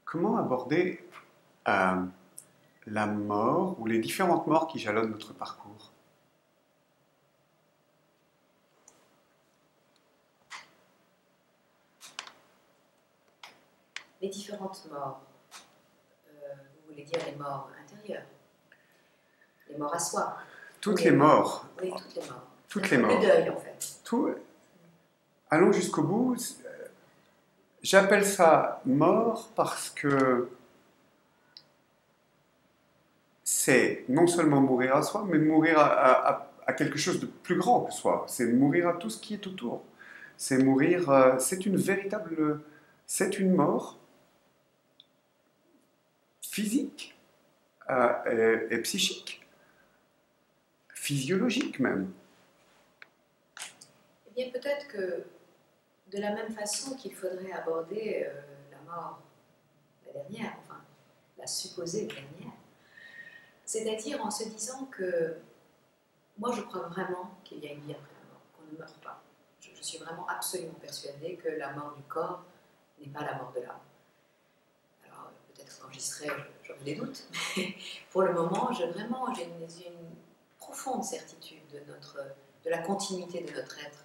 comment aborder euh, la mort ou les différentes morts qui jalonnent notre parcours? Les différentes morts, vous voulez dire les morts intérieures, les morts à soi. Toutes les morts. Oui, toutes les morts. Toutes les morts. Le deuil, en fait. Allons jusqu'au bout. J'appelle ça mort parce que c'est non seulement mourir à soi, mais mourir à quelque chose de plus grand que soi. C'est mourir à tout ce qui est autour. C'est mourir, c'est une mort physique et psychique, physiologique même. Eh bien, peut-être que de la même façon qu'il faudrait aborder la mort, la dernière, enfin, la supposée dernière, c'est-à-dire en se disant que moi, je crois vraiment qu'il y a une vie après la mort, qu'on ne meurt pas. Je suis vraiment absolument persuadée que la mort du corps n'est pas la mort de l'âme. Alors, peut-être quand j'y serai, j'aurai des doutes, mais pour le moment, j'ai une profonde certitude de la continuité de notre être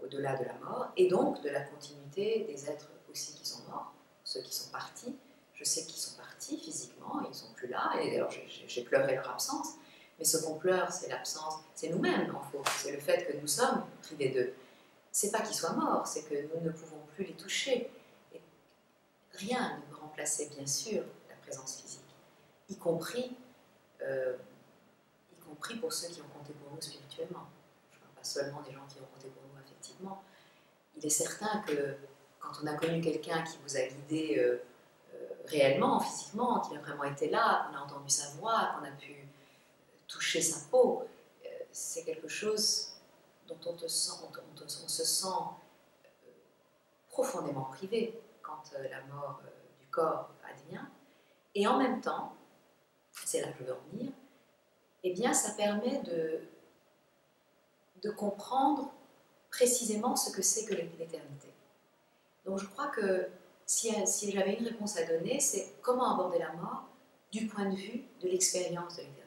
au-delà de la mort, et donc de la continuité des êtres aussi qui sont morts, ceux qui sont partis. Je sais qu'ils sont partis physiquement, ils ne sont plus là, et d'ailleurs j'ai pleuré leur absence, mais ce qu'on pleure, c'est l'absence, c'est nous-mêmes en fait, c'est le fait que nous sommes privés d'eux. C'est pas qu'ils soient morts, c'est que nous ne pouvons plus les toucher. Et rien ne peut remplacer, bien sûr, la présence physique, y compris pour ceux qui ont compté pour nous spirituellement. Je ne parle pas seulement des gens qui ont compté pour nous affectivement. Il est certain que quand on a connu quelqu'un qui vous a guidé réellement, physiquement, qui a vraiment été là, qu'on a entendu sa voix, qu'on a pu toucher sa peau, c'est quelque chose dont on se sent profondément privé quand la mort du corps advient. Et en même temps, c'est là que je veux en venir, eh bien ça permet de comprendre précisément ce que c'est que l'éternité. Donc je crois que si j'avais une réponse à donner, c'est comment aborder la mort du point de vue de l'expérience de l'éternité.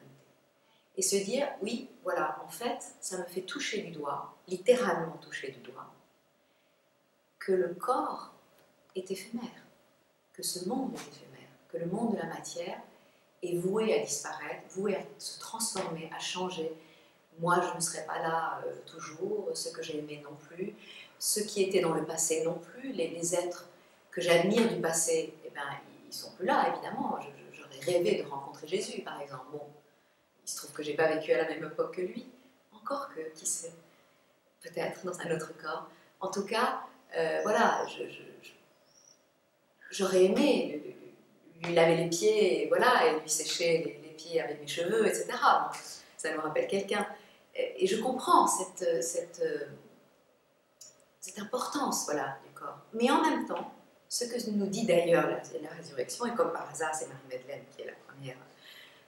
Et se dire, oui, voilà, en fait, ça me fait toucher du doigt, littéralement toucher du doigt, que le corps est éphémère, que ce monde est éphémère, que le monde de la matière est voué à disparaître, voué à se transformer, à changer. Moi, je ne serai pas là toujours, ceux que j'ai aimés non plus, ceux qui étaient dans le passé non plus, les êtres que j'admire du passé, eh ben, ils ne sont plus là, évidemment. J'aurais rêvé de rencontrer Jésus, par exemple. Bon, il se trouve que je n'ai pas vécu à la même époque que lui. Encore que, qui sait, peut-être dans un autre corps. En tout cas, voilà, j'aurais aimé lui laver les pieds, et voilà, et lui sécher les pieds avec mes cheveux, etc. Bon, ça me rappelle quelqu'un. Et je comprends cette importance, voilà, du corps. Mais en même temps, ce que nous dit d'ailleurs la résurrection, et comme par hasard, c'est Marie-Madeleine qui est la première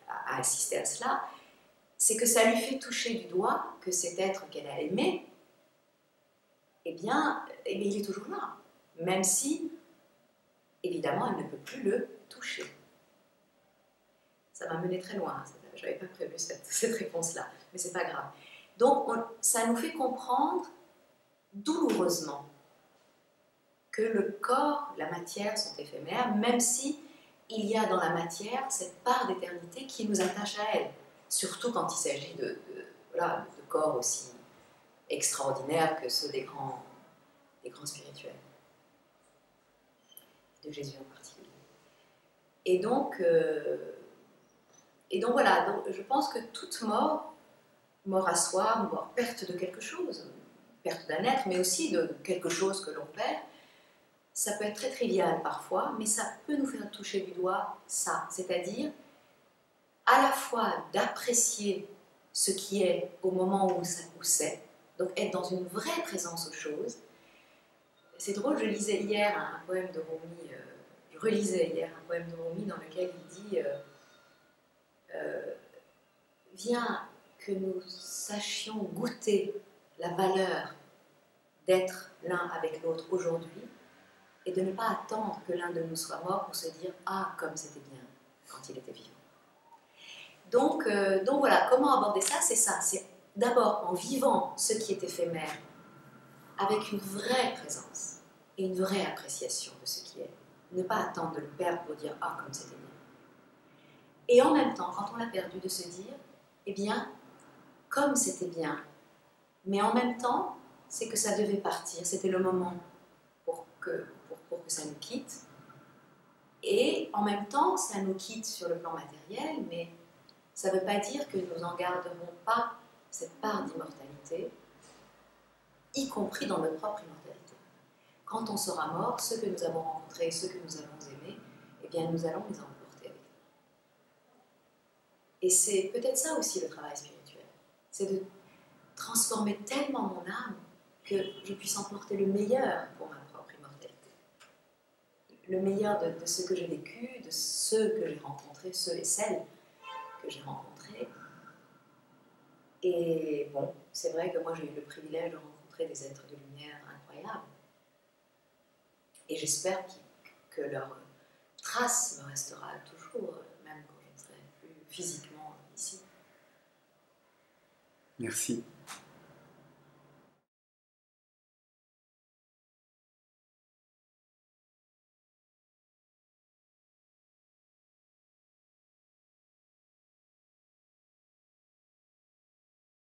à assister à cela, c'est que ça lui fait toucher du doigt que cet être qu'elle a aimé, eh bien, il est toujours là, même si, évidemment, elle ne peut plus le toucher. Ça m'a mené très loin, je n'avais pas prévu cette réponse-là, mais c'est pas grave. Donc, ça nous fait comprendre douloureusement que le corps, la matière sont éphémères, même si il y a dans la matière cette part d'éternité qui nous attache à elle, surtout quand il s'agit de corps aussi extraordinaires que ceux des grands spirituels, de Jésus en particulier. Et donc voilà, donc je pense que toute mort à soi, mort, perte de quelque chose, perte d'un être, mais aussi de quelque chose que l'on perd, ça peut être très trivial parfois, mais ça peut nous faire toucher du doigt ça, c'est-à-dire à la fois d'apprécier ce qui est au moment où c'est, donc être dans une vraie présence aux choses. C'est drôle, je lisais hier un poème de Rumi, je relisais hier un poème de Rumi dans lequel il dit viens que nous sachions goûter la valeur d'être l'un avec l'autre aujourd'hui, et de ne pas attendre que l'un de nous soit mort pour se dire « Ah, comme c'était bien quand il était vivant ». Donc voilà, comment aborder ça? C'est ça, c'est d'abord en vivant ce qui est éphémère avec une vraie présence et une vraie appréciation de ce qui est. Ne pas attendre de le perdre pour dire « Ah, comme c'était bien ». Et en même temps, quand on l'a perdu, de se dire « Eh bien, comme c'était bien ». Mais en même temps, c'est que ça devait partir, c'était le moment pour que ça nous quitte. Et en même temps, ça nous quitte sur le plan matériel, mais ça ne veut pas dire que nous n'en garderons pas cette part d'immortalité, y compris dans notre propre immortalité. Quand on sera mort, ceux que nous avons rencontrés, ceux que nous avons aimés, eh bien nous allons les emporter avec nous. Et c'est peut-être ça aussi le travail spirituel, c'est de transformer tellement mon âme que je puisse emporter le meilleur pour ma propre immortalité. Le meilleur de ce que j'ai vécu, de ceux que j'ai rencontrés, ceux et celles que j'ai rencontrés. Et bon, c'est vrai que moi j'ai eu le privilège de rencontrer des êtres de lumière incroyables. Et j'espère que leur trace me restera toujours, même quand je ne serai plus physiquement ici. Merci.